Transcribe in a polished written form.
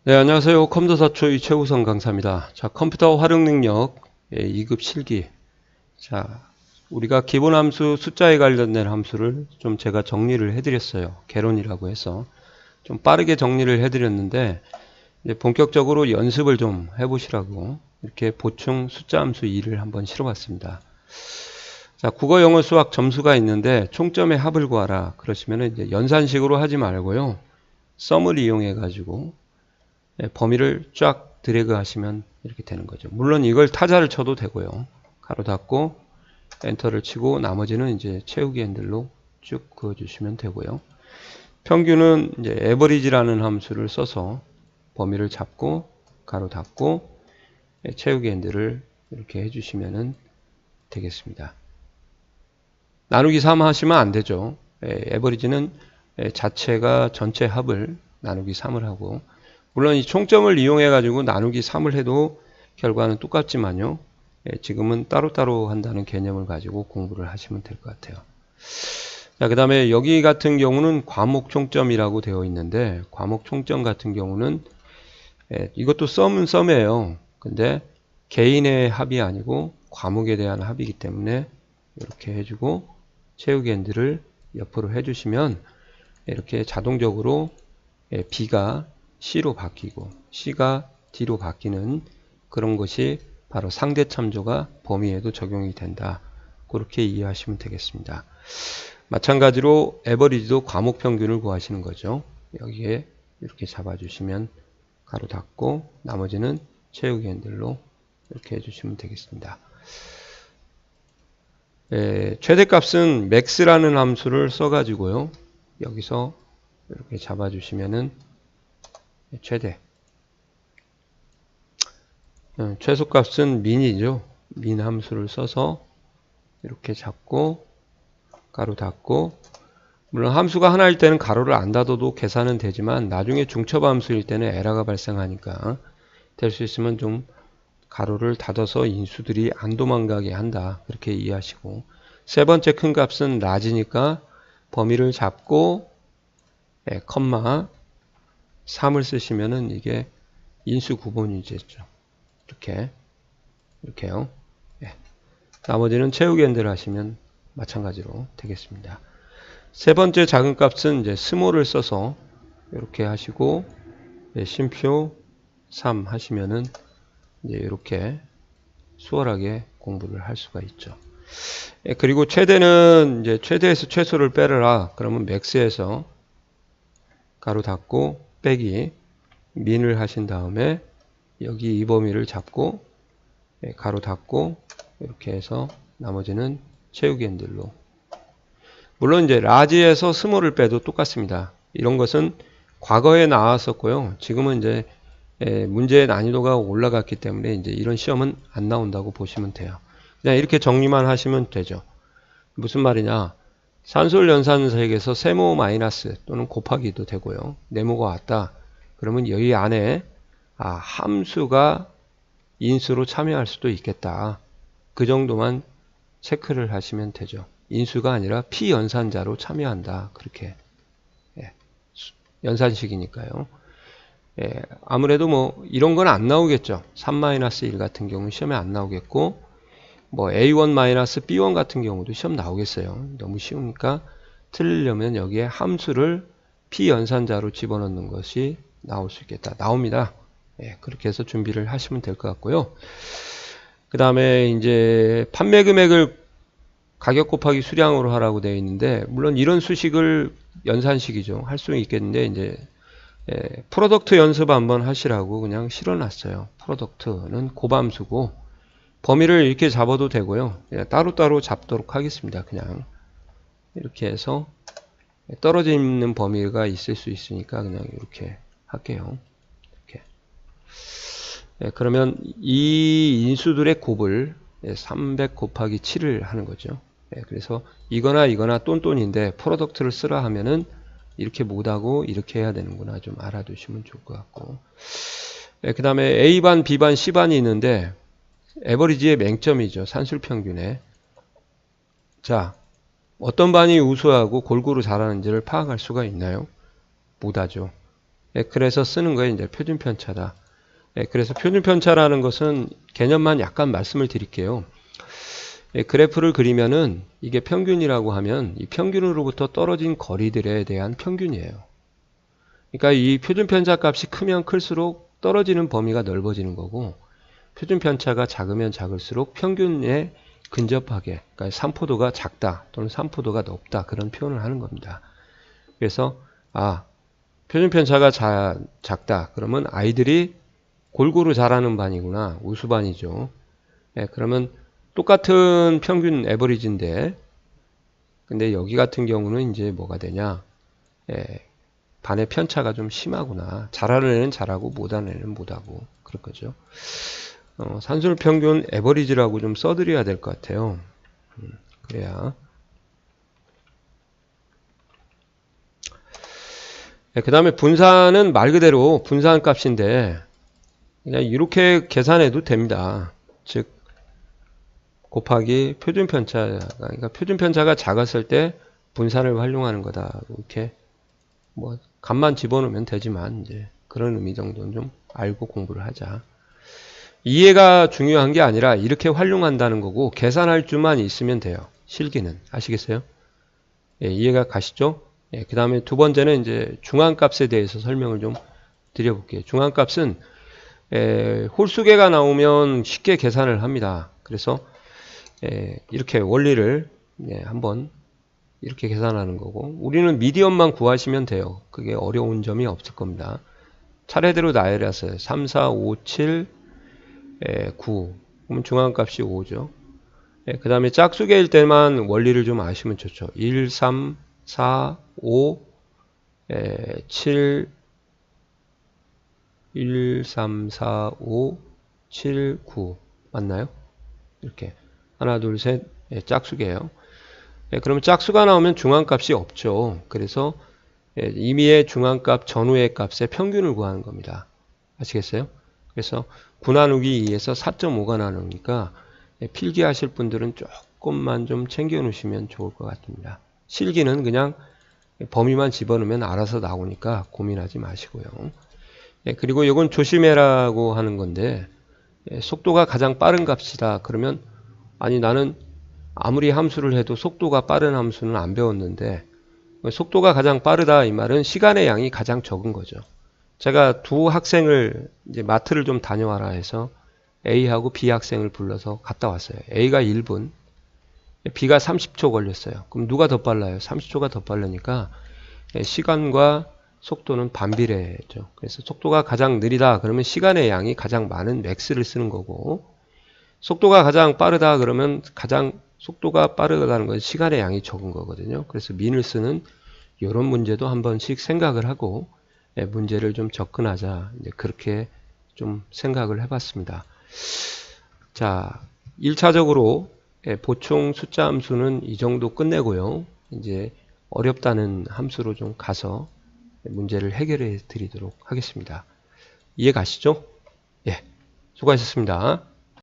네, 안녕하세요. 컴퓨터 사초의 최우선 강사입니다. 자, 컴퓨터 활용 능력 2급 실기. 자, 우리가 기본 함수 숫자에 관련된 함수를 좀 제가 정리를 해드렸어요. 개론이라고 해서 좀 빠르게 정리를 해드렸는데 이제 본격적으로 연습을 좀 해보시라고 이렇게 보충 숫자 함수 2를 한번 실어봤습니다. 자, 국어, 영어, 수학 점수가 있는데 총점의 합을 구하라. 그러시면 이제 연산식으로 하지 말고요. 썸을 이용해 가지고 범위를 쫙 드래그 하시면 이렇게 되는 거죠. 물론 이걸 타자를 쳐도 되고요. 가로 닫고 엔터를 치고 나머지는 이제 채우기 핸들로 쭉 그어주시면 되고요. 평균은 이제 average라는 함수를 써서 범위를 잡고 가로 닫고 채우기 핸들을 이렇게 해주시면 되겠습니다. 나누기 3 하시면 안 되죠. average는 자체가 전체 합을 나누기 3을 하고 물론 이 총점을 이용해 가지고 나누기 3을 해도 결과는 똑같지만요. 지금은 따로따로 한다는 개념을 가지고 공부를 하시면 될 것 같아요. 자, 그 다음에 여기 같은 경우는 과목 총점이라고 되어 있는데 과목 총점 같은 경우는 이것도 썸은 썸이에요. 근데 개인의 합이 아니고 과목에 대한 합이기 때문에 이렇게 해주고 채우기 핸들을 옆으로 해주시면 이렇게 자동적으로 B가 C로 바뀌고 C가 D로 바뀌는 그런 것이 바로 상대참조가 범위에도 적용이 된다. 그렇게 이해하시면 되겠습니다. 마찬가지로 에버리지도 과목 평균을 구하시는 거죠. 여기에 이렇게 잡아주시면 가로 닫고 나머지는 채우기 핸들로 이렇게 해주시면 되겠습니다. 최대값은 max라는 함수를 써가지고요. 여기서 이렇게 잡아주시면은 최대. 최소값은 min이죠. min 함수를 써서 이렇게 잡고 가로 닫고 물론 함수가 하나일 때는 가로를 안 닫아도 계산은 되지만 나중에 중첩 함수일 때는 에러가 발생하니까 될 수 있으면 좀 가로를 닫아서 인수들이 안 도망가게 한다. 그렇게 이해하시고 세 번째 큰 값은 large니까 범위를 잡고 컴마 3을 쓰시면은 이게 인수 구분이 되죠. 이렇게요. 나머지는 채우기 핸들 하시면 마찬가지로 되겠습니다. 세 번째 작은 값은 이제 스몰을 써서 이렇게 하시고 쉼표 3 하시면은 이제 이렇게 수월하게 공부를 할 수가 있죠. 그리고 최대는 이제 최대에서 최소를 빼라. 그러면 max에서 가로 닫고 빼기 min을 하신 다음에 여기 이 범위를 잡고 가로 닫고 이렇게 해서 나머지는 채우기 핸들로 물론 이제 라지에서 스몰을 빼도 똑같습니다. 이런 것은 과거에 나왔었고요. 지금은 이제 문제의 난이도가 올라갔기 때문에 이제 이런 시험은 안 나온다고 보시면 돼요. 그냥 이렇게 정리만 하시면 되죠. 무슨 말이냐? 산술 연산색에서 세모 마이너스 또는 곱하기도 되고요. 네모가 왔다. 그러면 여기 안에 함수가 인수로 참여할 수도 있겠다. 그 정도만 체크를 하시면 되죠. 인수가 아니라 피연산자로 참여한다. 그렇게 연산식이니까요. 아무래도 뭐 이런 건 안 나오겠죠. 3-1 같은 경우는 시험에 안 나오겠고 뭐 A1-B1 같은 경우도 시험 나오겠어요. 너무 쉬우니까 틀리려면 여기에 함수를 피연산자로 집어넣는 것이 나올 수 있겠다. 나옵니다. 그렇게 해서 준비를 하시면 될 것 같고요. 그 다음에 이제 판매 금액을 가격 곱하기 수량으로 하라고 되어 있는데 물론 이런 수식을 연산식이죠. 할 수 있겠는데 이제 프로덕트 연습 한번 하시라고 그냥 실어놨어요. 프로덕트는 곱함수고 범위를 이렇게 잡아도 되고요. 따로따로 잡도록 하겠습니다. 그냥 이렇게 해서 떨어져 있는 범위가 있을 수 있으니까 그냥 이렇게 할게요. 이렇게. 그러면 이 인수들의 곱을 300 곱하기 7을 하는 거죠. 그래서 이거나 이거나 똔똔인데 프로덕트를 쓰라 하면은 이렇게 못하고 이렇게 해야 되는구나 좀 알아두시면 좋을 것 같고 그 다음에 A반, B반, C반이 있는데 에버리지의 맹점이죠. 산술평균에. 자, 어떤 반이 우수하고 골고루 잘하는지를 파악할 수가 있나요? 못하죠. 그래서 쓰는 거예요. 이제 표준 편차다. 그래서 표준 편차라는 것은 개념만 약간 말씀을 드릴게요. 그래프를 그리면은 이게 평균이라고 하면 이 평균으로부터 떨어진 거리들에 대한 평균이에요. 그러니까 이 표준 편차 값이 크면 클수록 떨어지는 범위가 넓어지는 거고, 표준 편차가 작으면 작을수록 평균에 근접하게, 그러니까 산포도가 작다 또는 산포도가 높다, 그런 표현을 하는 겁니다. 그래서 표준 편차가 작다 그러면 아이들이 골고루 자라는 반이구나, 우수반이죠. 그러면 똑같은 평균 에버리지인데, 근데 여기 같은 경우는 이제 뭐가 되냐, 반의 편차가 좀 심하구나. 잘하는 애는 잘하고 못하는 애는 못하고, 그럴 거죠. 산술 평균 에버리지라고 좀 써드려야 될 것 같아요. 그래야. 그 다음에 분산은 말 그대로 분산 값인데 그냥 이렇게 계산해도 됩니다. 즉 곱하기 표준 편차가, 그러니까 표준 편차가 작았을 때 분산을 활용하는 거다. 이렇게 뭐 값만 집어넣으면 되지만 이제 그런 의미 정도는 좀 알고 공부를 하자. 이해가 중요한 게 아니라 이렇게 활용한다는 거고, 계산할 줄만 있으면 돼요. 실기는. 아시겠어요? 이해가 가시죠? 그 다음에 두 번째는 이제 중앙값에 대해서 설명을 좀 드려볼게요. 중앙값은 홀수계가 나오면 쉽게 계산을 합니다. 그래서 이렇게 원리를 한번 이렇게 계산하는 거고, 우리는 미디엄만 구하시면 돼요. 그게 어려운 점이 없을 겁니다. 차례대로 나열해서 3, 4, 5, 7, 9. 그러면 중앙값이 5죠. 그 다음에 짝수계일 때만 원리를 좀 아시면 좋죠. 1, 3, 4, 5, 7, 1, 3, 4, 5, 7, 9. 맞나요? 이렇게. 하나, 둘, 셋. 짝수계예요. 그러면 짝수가 나오면 중앙값이 없죠. 그래서 임의의 중앙값 전후의 값의 평균을 구하는 겁니다. 아시겠어요? 그래서 9 나누기 2에서 4.5가 나누니까 필기하실 분들은 조금만 좀 챙겨 놓으시면 좋을 것 같습니다. 실기는 그냥 범위만 집어넣으면 알아서 나오니까 고민하지 마시고요. 그리고 이건 조심해라고 하는 건데, 속도가 가장 빠른 값이다 그러면, 아니 나는 아무리 함수를 해도 속도가 빠른 함수는 안 배웠는데, 속도가 가장 빠르다 이 말은 시간의 양이 가장 적은 거죠. 제가 두 학생을 이제 마트를 좀 다녀와라 해서 A하고 B 학생을 불러서 갔다 왔어요. A가 1분, B가 30초 걸렸어요. 그럼 누가 더 빨라요? 30초가 더 빠르니까 시간과 속도는 반비례죠. 그래서 속도가 가장 느리다 그러면 시간의 양이 가장 많은 맥스를 쓰는 거고, 속도가 가장 빠르다 그러면 가장 속도가 빠르다는 건 시간의 양이 적은 거거든요. 그래서 민을 쓰는 이런 문제도 한 번씩 생각을 하고 문제를 좀 접근하자, 이제 그렇게 좀 생각을 해봤습니다. 자, 1차적으로 보충 숫자 함수는 이 정도 끝내고요. 이제 어렵다는 함수로 좀 가서 문제를 해결해 드리도록 하겠습니다. 이해 가시죠? 예, 수고하셨습니다.